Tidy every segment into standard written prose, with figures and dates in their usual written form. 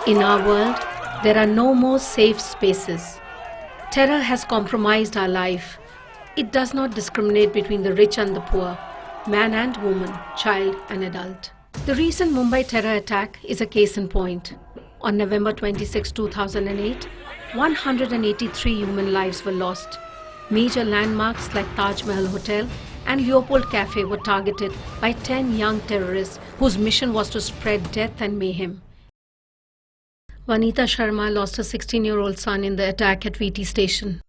In our world, there are no more safe spaces. Terror has compromised our life. It does not discriminate between the rich and the poor, man and woman, child and adult. The recent Mumbai terror attack is a case in point. On November 26, 2008, 183 human lives were lost. Major landmarks like Taj Mahal Hotel and Leopold Cafe were targeted by 10 young terrorists whose mission was to spread death and mayhem. Vanita Sharma lost her 16-year-old son in the attack at VT station.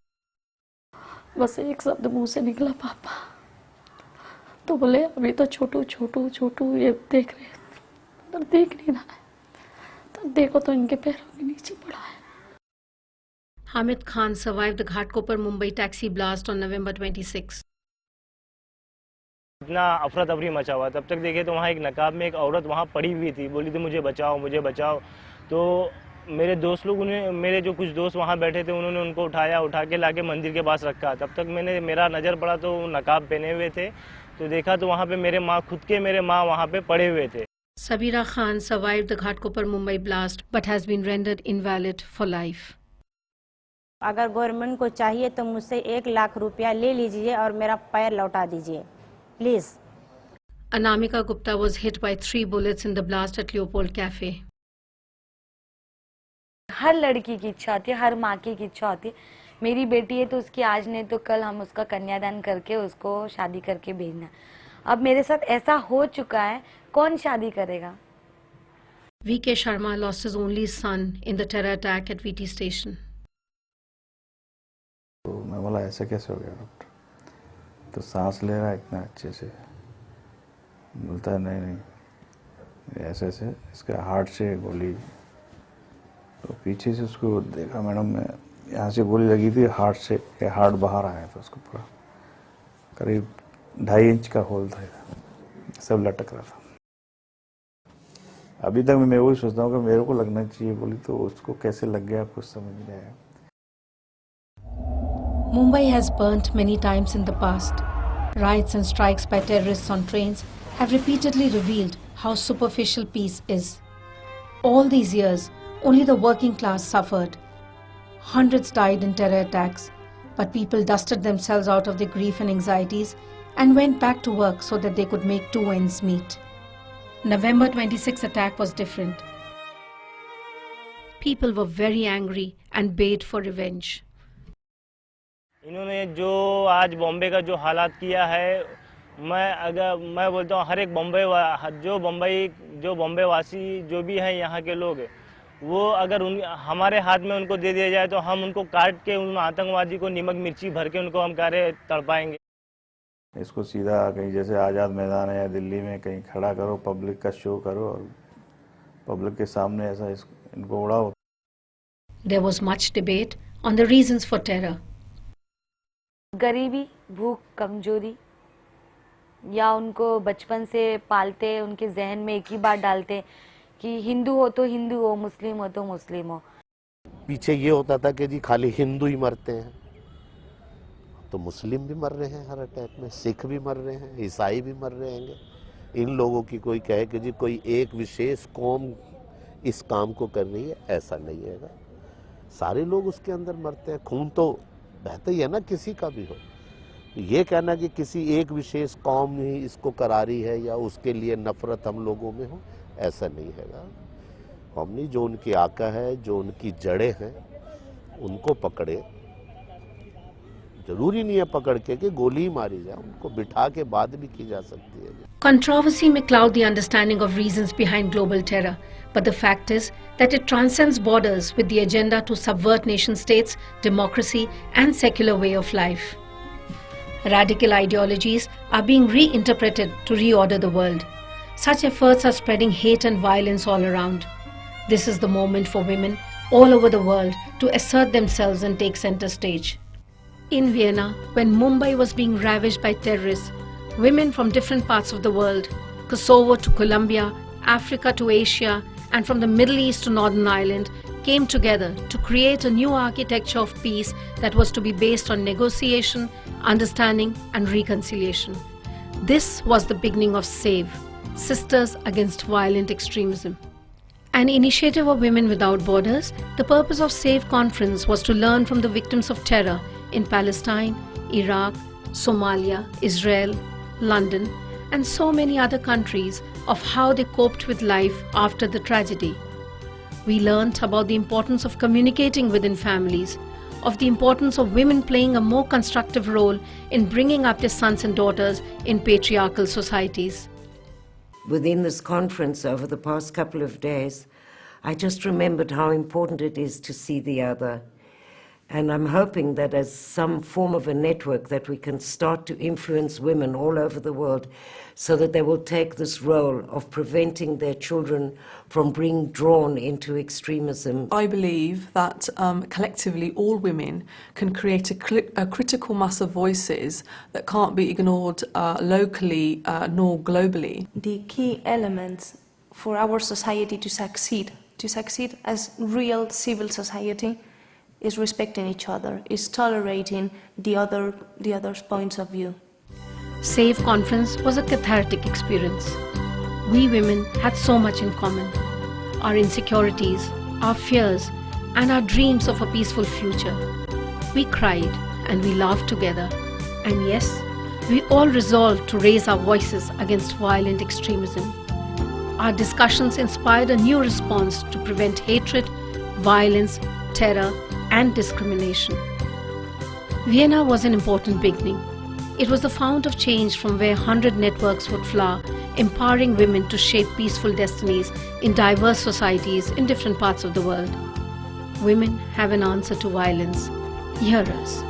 बस एक शब्द मुंह से निकला पापा, तो बोले अभी तो छोटू छोटू छोटू ये देख रहे हैं, तो देख नहीं रहा है, तो देखो तो इनके पैरों के नीचे पड़ा है. Hamid Khan survived the Ghatkopar Mumbai taxi blast on November 26. इतना अफरा तफरी मचा हुआ. तब तक देखे तो वहाँ एक नकाब में एक औरत वहाँ पड़ी हुई थी, बोली थी मुझे बचाओ मुझे बचाओ. तो मेरे दोस्त लोग मेरे जो कुछ दोस्त वहाँ बैठे थे उन्होंने उनको उठा के लाके मंदिर के पास रखा. तब तक मेरा नज़र पड़ा तो नकाब पहने हुए थे, तो देखा तो वहाँ पे मेरे माँ वहाँ पे पड़े हुए थे. Sabira Khan survived the Ghatkopar Mumbai blast but has been rendered invalid for life. अगर गवर्नमेंट को चाहिए तो मुझसे 1 लाख रुपया ले लीजिए और मेरा पैर लौटा दीजिए, please. Anamika Gupta was hit by 3 bullets in the blast at Leopold Cafe. हर लड़की की इच्छा होती है, हर माँ की इच्छा होती है, मेरी बेटी है तो उसकी आज नहीं तो कल हम उसका कन्यादान करके उसको शादी करके भेजना. अब मेरे साथ ऐसा हो चुका है, कौन शादी करेगा. VK Sharma lost his only son in the terror attack at VT station. तो मैं बोला ऐसा कैसे हो गया डॉक्टर, तो सांस ले रहा है इतना अच्छे से, बोलता है नहीं ऐसे ऐसे इसका हार्ट से गोली. तो पीछे से उसको देखा मैडम, मैं यहाँ से गोली लगी थी हार्ट से, हार्ट बाहर आया था उसको पूरा, करीब 2.5 इंच का होल था, सब लटक रहा था. अभी तक मैं वही सोचता हूँ कि मेरे को लगना चाहिए गोली, तो उसको कैसे लग गया कुछ समझ नहीं आया. Mumbai has burnt many times in the past. Riots and strikes by terrorists on trains have repeatedly revealed how superficial peace is. All these years, only the working class suffered. Hundreds died in terror attacks, but people dusted themselves out of their grief and anxieties and went back to work so that they could make 2 ends meet. November 26 attack was different. People were very angry and bayed for revenge. इन्होंने जो आज बॉम्बे का जो हालात किया है, मैं बोलता हूँ हर एक जो बॉम्बे वासी जो भी हैं यहाँ के लोग, वो अगर हमारे हाथ में उनको दे दिया जाए तो हम उनको काट के उन आतंकवादी को नमक मिर्ची भर के उनको हम तड़पाएंगे. इसको सीधा कहीं जैसे आज़ाद मैदान है या दिल्ली में कहीं खड़ा करो, पब्लिक का शो करो और पब्लिक के सामने ऐसा इनको उड़ाओ. There was much debate on the reasons for terror. गरीबी, भूख, कमजोरी, या उनको बचपन से पालते, उनके जहन में एक ही बात डालते कि हिंदू हो तो हिंदू हो, मुस्लिम हो तो मुस्लिम हो. पीछे ये होता था कि जी खाली हिंदू ही मरते हैं, तो मुस्लिम भी मर रहे हैं हर अटैक में, सिख भी मर रहे हैं, ईसाई भी मर रहे हैं. इन लोगों की कोई कहे कि जी कोई एक विशेष कौम इस काम को कर रही है, ऐसा नहीं है. सारे लोग उसके अंदर मरते हैं. खून तो बहता ही है ना, किसी का भी हो. ये कहना कि किसी एक विशेष कौम ही इसको करा रही है या उसके लिए नफरत हम लोगों में हो, ऐसा नहीं है. हमने जो उनके आका है, जो उनकी जड़ें हैं, उनको पकड़े. जरूरी नहीं है पकड़ के कि गोली ही मारी जाए, उनको बिठा के बात भी की जा सकती है. Controversy may cloud the understanding of reasons behind global terror, but the fact is that it transcends borders with the agenda to subvert nation states, democracy and secular way of life. Radical ideologies are being reinterpreted to reorder the world. Such efforts are spreading hate and violence all around. This is the moment for women all over the world to assert themselves and take center stage. In Vienna, when Mumbai was being ravaged by terrorists, women from different parts of the world, Kosovo to Colombia, Africa to Asia, and from the Middle East to Northern Ireland, came together to create a new architecture of peace that was to be based on negotiation, understanding, and reconciliation. This was the beginning of SAVE, Sisters Against Violent Extremism. An initiative of Women Without Borders, the purpose of SAVE conference was to learn from the victims of terror in Palestine, Iraq, Somalia, Israel, London, and so many other countries of how they coped with life after the tragedy. We learnt about the importance of communicating within families, of the importance of women playing a more constructive role in bringing up their sons and daughters in patriarchal societies. Within this conference over the past couple of days, I just remembered how important it is to see the other. And I'm hoping that as some form of a network that we can start to influence women all over the world so that they will take this role of preventing their children from being drawn into extremism. I believe that collectively all women can create a critical mass of voices that can't be ignored locally nor globally. The key elements for our society to succeed as real civil society is respecting each other, is tolerating the other's points of view. SAVE conference was a cathartic experience. We women had so much in common. Our insecurities, our fears, and our dreams of a peaceful future. We cried and we laughed together. And yes, we all resolved to raise our voices against violent extremism. Our discussions inspired a new response to prevent hatred, violence, terror, and discrimination. Vienna was an important beginning. It was the fount of change from where 100 networks would flower, empowering women to shape peaceful destinies in diverse societies in different parts of the world. Women have an answer to violence. Hear us.